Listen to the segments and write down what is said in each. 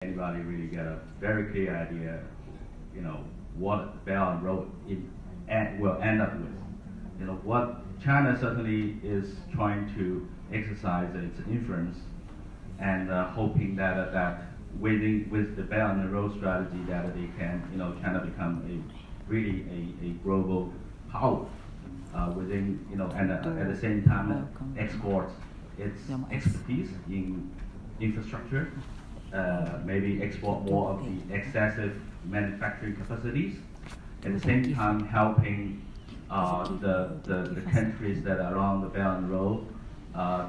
anybody really get a very clear idea, what Belt and Road will end up with. What China certainly is trying to exercise its influence and hoping that with the Belt and Road strategy that they can, China become really a global power within, and at the same time export its expertise in infrastructure, maybe export more of the excessive manufacturing capacities, at the same time helping the countries that are around the Belt and Road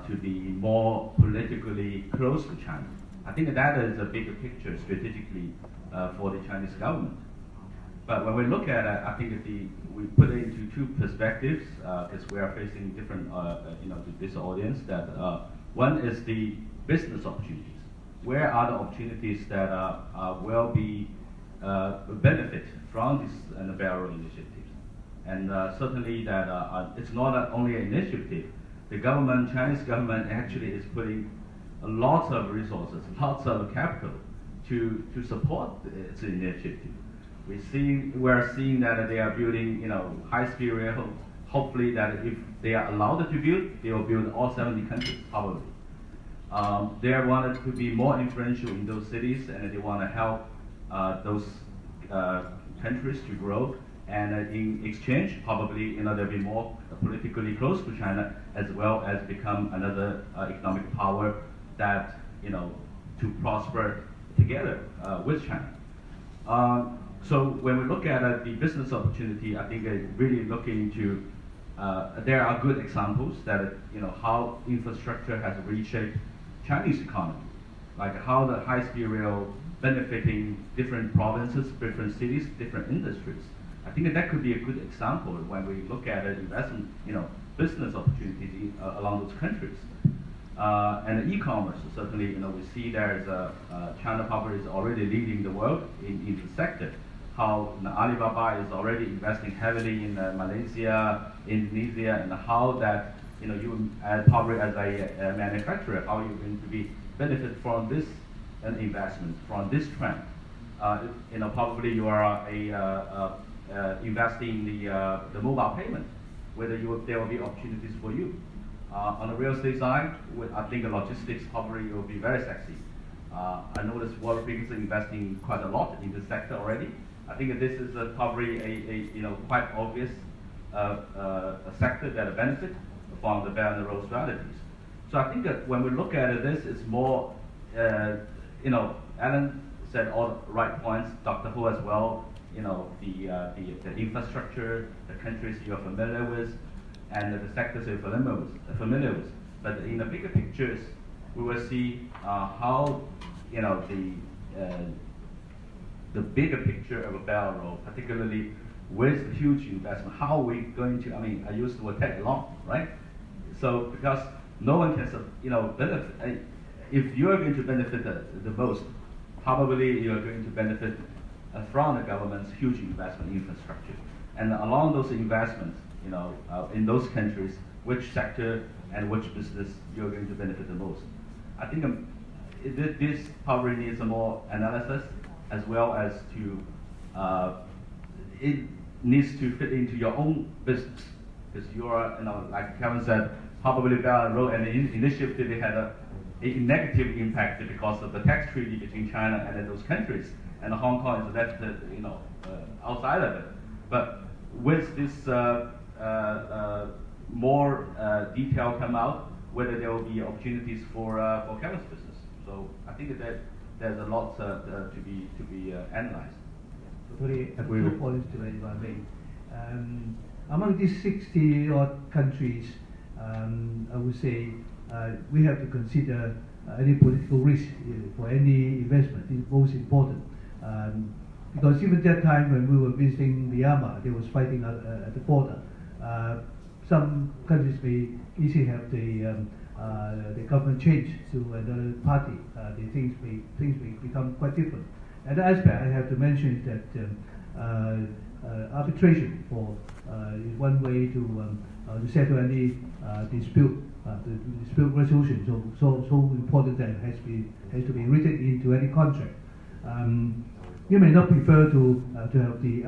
to be more politically close to China. I think that is a bigger picture strategically for the Chinese government. But when we look at it, I think we put it into two perspectives because we are facing different, to this audience. That one is the business opportunities. Where are the opportunities that will be benefit from this and the Belt and Road initiatives? And certainly that it's not only an initiative. The government, Chinese government, actually is putting lots of resources, lots of capital to support its initiative. We're seeing that they are building, high-speed rail. Hopefully, that if they are allowed to build, they will build all 70 countries probably. They wanted to be more influential in those cities, and they want to help those countries to grow. And in exchange, probably, they'll be more politically close to China, as well as become another economic power that, to prosper together with China. So when we look at the business opportunity, I think really looking into, there are good examples that, how infrastructure has reshaped Chinese economy, like how the high-speed rail benefiting different provinces, different cities, different industries. I think that could be a good example when we look at investment, business opportunities along those countries. And e-commerce, certainly, we see there's China probably is already leading the world in the sector. How Alibaba is already investing heavily in Malaysia, Indonesia, and how that, you probably as a manufacturer, how you're going to be benefit from this investment, from this trend. Probably you are investing in the mobile payment, whether there will be opportunities for you. On the real estate side, I think logistics probably will be very sexy. I noticed Warburg Pincus is investing quite a lot in this sector already. I think this is probably a quite obvious a sector that benefit from the Belt and Road strategies. So I think that when we look at this, it's more, Alan said all the right points, Dr. Ho as well, the infrastructure, the countries you're familiar with, and the sectors you're familiar with. But in the bigger pictures, we will see how, the bigger picture of a Belt and Road, particularly with huge investment, how are we going to, I use the word tag along, right? So because no one can, benefit. If you're going to benefit the most, probably you're going to benefit from the government's huge investment in infrastructure. And along those investments, in those countries, which sector and which business you're going to benefit the most. I think this probably needs a more analysis, as well as to, it needs to fit into your own business. Because you are, like Kevin said, probably Belt and Road and the initiative, they had a negative impact because of the tax treaty between China and those countries. And Hong Kong is left, outside of it. But with this more detail come out, whether there will be opportunities for Kevin's business. So I think that there's a lot to be analyzed. Totally agree. 2 points to it, if I may. Among these 60-odd countries, I would say we have to consider any political risk for any investment is most important. Because even that time when we were visiting Myanmar, there was fighting at the border. Some countries may easily have the government change to another party. Things may become quite different. Another aspect I have to mention is that arbitration is one way to settle any dispute. The dispute resolution so important that it has to be written into any contract. You may not prefer to have the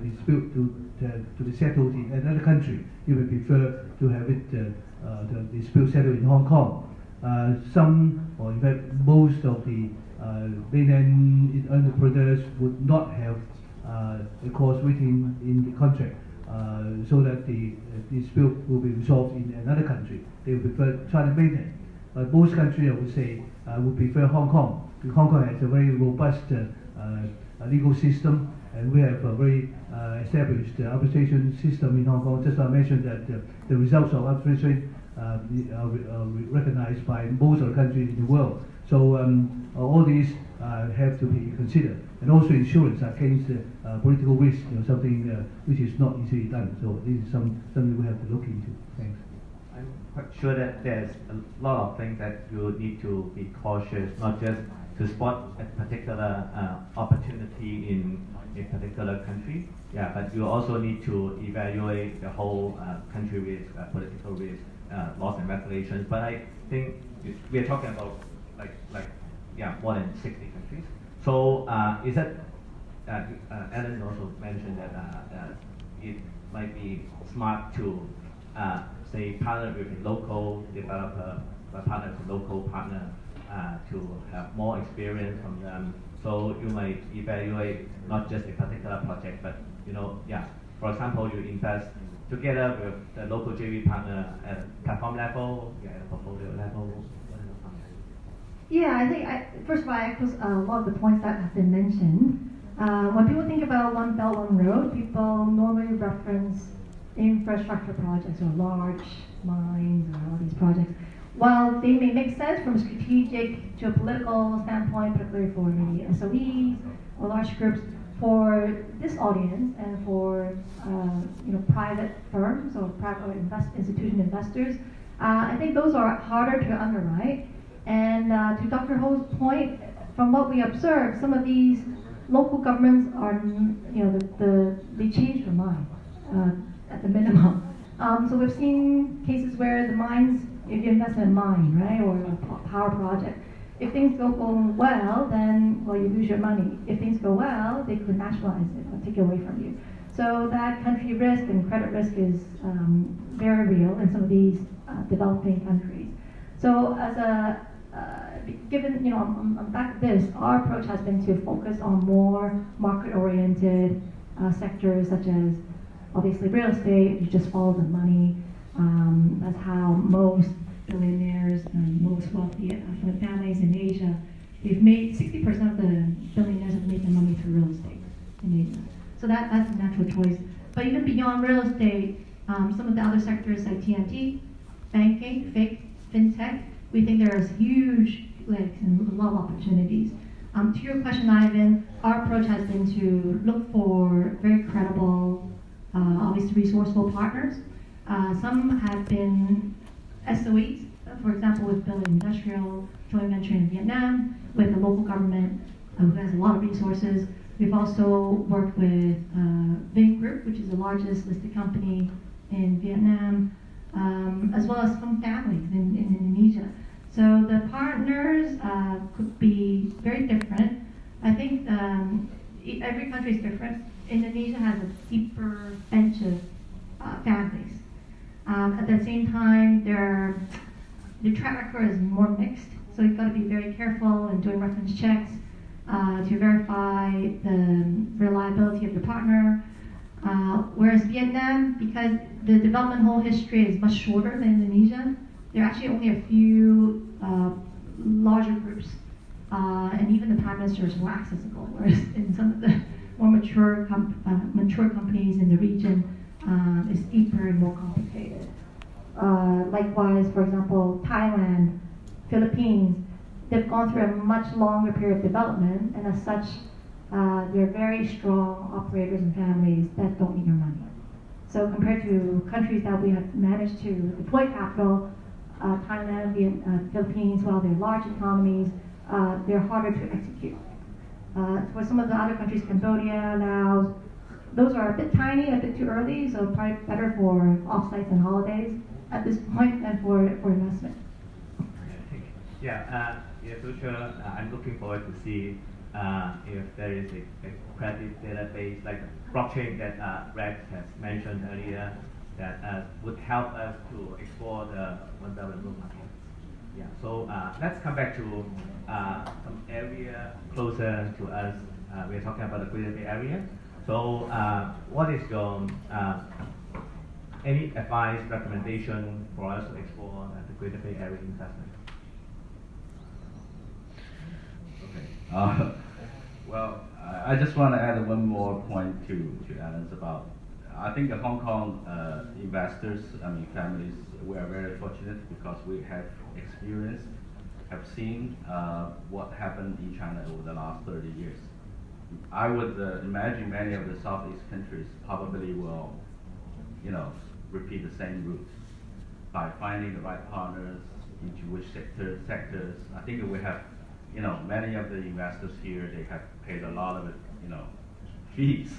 dispute to be settled in another country. You may prefer to have the dispute settled in Hong Kong. Some, or in fact most of the mainland entrepreneurs would not have a clause written in the contract so that the dispute will be resolved in another country. They would prefer China mainland. But most countries, I would say, would prefer Hong Kong. Because Hong Kong has a very robust legal system, and we have a very established arbitration system in Hong Kong. Just I mentioned that the results of arbitration are recognized by most of the countries in the world. So all these have to be considered, and also insurance against political risk, something which is not easily done. So this is something we have to look into. Thanks. I'm quite sure that there's a lot of things that you need to be cautious, not just to spot a particular opportunity in a particular country, but you also need to evaluate the whole country risk, political risk, laws and regulations. But I think we are talking about more than 60 countries. So is that Alan also mentioned that it might be smart to say partner with a local developer, partner with a local partner to have more experience from them. So you might evaluate not just a particular project, but for example, you invest together with the local JV partner at a platform level, at a portfolio level. Yeah, I think first of all, I echo a lot of the points that have been mentioned. When people think about One Belt, One Road, people normally reference infrastructure projects or large mines or all these projects. While they may make sense from a strategic geopolitical standpoint, particularly for maybe SOEs or large groups, for this audience and for private firms or private institution investors, I think those are harder to underwrite. And to Dr. Ho's point, from what we observe, some of these local governments are, they change their mind at the minimum. So we've seen cases where the mines, if you invest in a mine, right, or a power project, if things don't go well, then, you lose your money. If things go well, they could nationalize it or take it away from you. So that country risk and credit risk is very real in some of these developing countries. So as a given, on back of this, our approach has been to focus on more market-oriented sectors, such as obviously real estate. You just follow the money. That's how most billionaires and most wealthy affluent families in Asia, they've made 60% of the billionaires have made their money through real estate in Asia. So that's a natural choice. But even beyond real estate, some of the other sectors like TMT, banking, fintech, we think there's huge legs and a lot of opportunities. To your question, Ivan, our approach has been to look for very credible, obviously resourceful partners. Some have been SOEs, for example, with Building Industrial joint venture in Vietnam, with the local government who has a lot of resources. We've also worked with Vingroup, which is the largest listed company in Vietnam, as well as some families in Indonesia. So the partners could be very different. I think every country is different. Indonesia has a deeper bench of families. At the same time, the track record is more mixed, so you've got to be very careful in doing reference checks to verify the reliability of the partner. Whereas Vietnam, because the development whole history is much shorter than Indonesia, there are actually only a few larger groups, and even the prime minister is more accessible, whereas in some of the more mature companies in the region, it's deeper and more complicated. Likewise, for example, Thailand, Philippines, they've gone through a much longer period of development, and as such, they're very strong operators and families that don't need your money. So compared to countries that we have managed to deploy capital, Thailand, Philippines, while they're large economies, they're harder to execute. For some of the other countries, Cambodia, Laos, those are a bit tiny, a bit too early, so probably better for offsites and holidays at this point than for investment. Yeah, future, I'm looking forward to see if there is a credit database like blockchain that Rex has mentioned earlier, that would help us to explore the One Belt One Road market. Yeah, so let's come back to some area closer to us. We're talking about the Greater Bay Area. So what is your any advice, recommendation for us to explore the Greater Bay Area investment? Okay. Well, I just want to add one more point to Alan's about. I think the Hong Kong investors, families, we are very fortunate because we have experienced, have seen what happened in China over the last 30 years. I would imagine many of the Southeast countries probably will, repeat the same route by finding the right partners into which sectors. I think we have, many of the investors here, they have paid a lot of, fees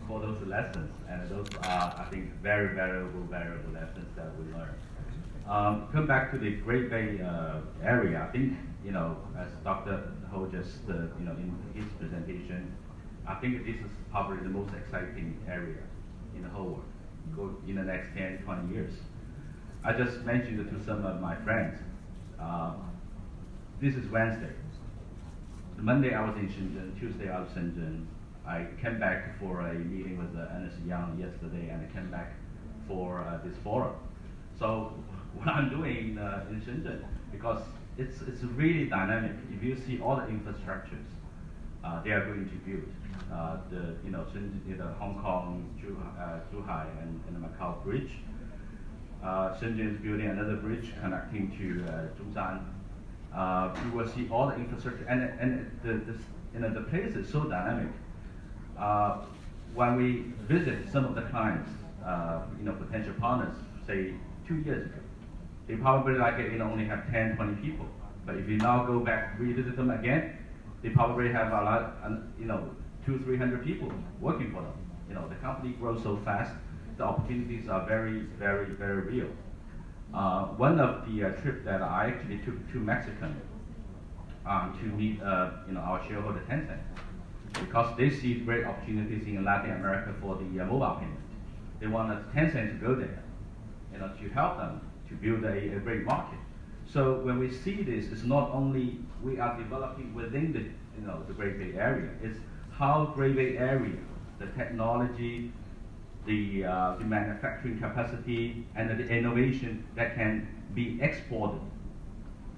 for those lessons, and those are, I think, very valuable lessons that we learned. Come back to the Great Bay Area. I think, as Dr. Ho just, in his presentation, I think this is probably the most exciting area in the whole world. Go in the next 10, 20 years. I just mentioned it to some of my friends. This is Wednesday. Monday I was in Shenzhen. Tuesday I was in Shenzhen. I came back for a meeting with Ernst Young yesterday, and I came back for this forum. So what I'm doing in Shenzhen, because it's really dynamic. If you see all the infrastructures they are going to build, Shenzhen, the Hong Kong, Zhuhai, and the Macau bridge. Shenzhen is building another bridge connecting to Zhongshan. You will see all the infrastructure, and the place is so dynamic. When we visit some of the clients, potential partners, say 2 years ago, they probably only have 10, 20 people. But if you now go back, revisit them again, they probably have a lot, 200-300 people working for them. The company grows so fast, the opportunities are very, very, very real. One of the trips that I actually took to Mexico to meet, our shareholder Tencent, because they see great opportunities in Latin America for the mobile payment. They want Tencent to go there, to help them to build a great market. So when we see this, it's not only we are developing within the Great Bay Area, it's how Great Bay Area, the technology, the manufacturing capacity, and the innovation that can be exported.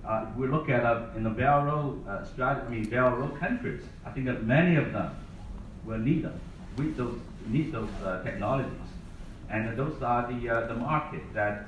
If we look at in the Belt Road countries, I think that many of them will need them. Need those technologies, and those are the market that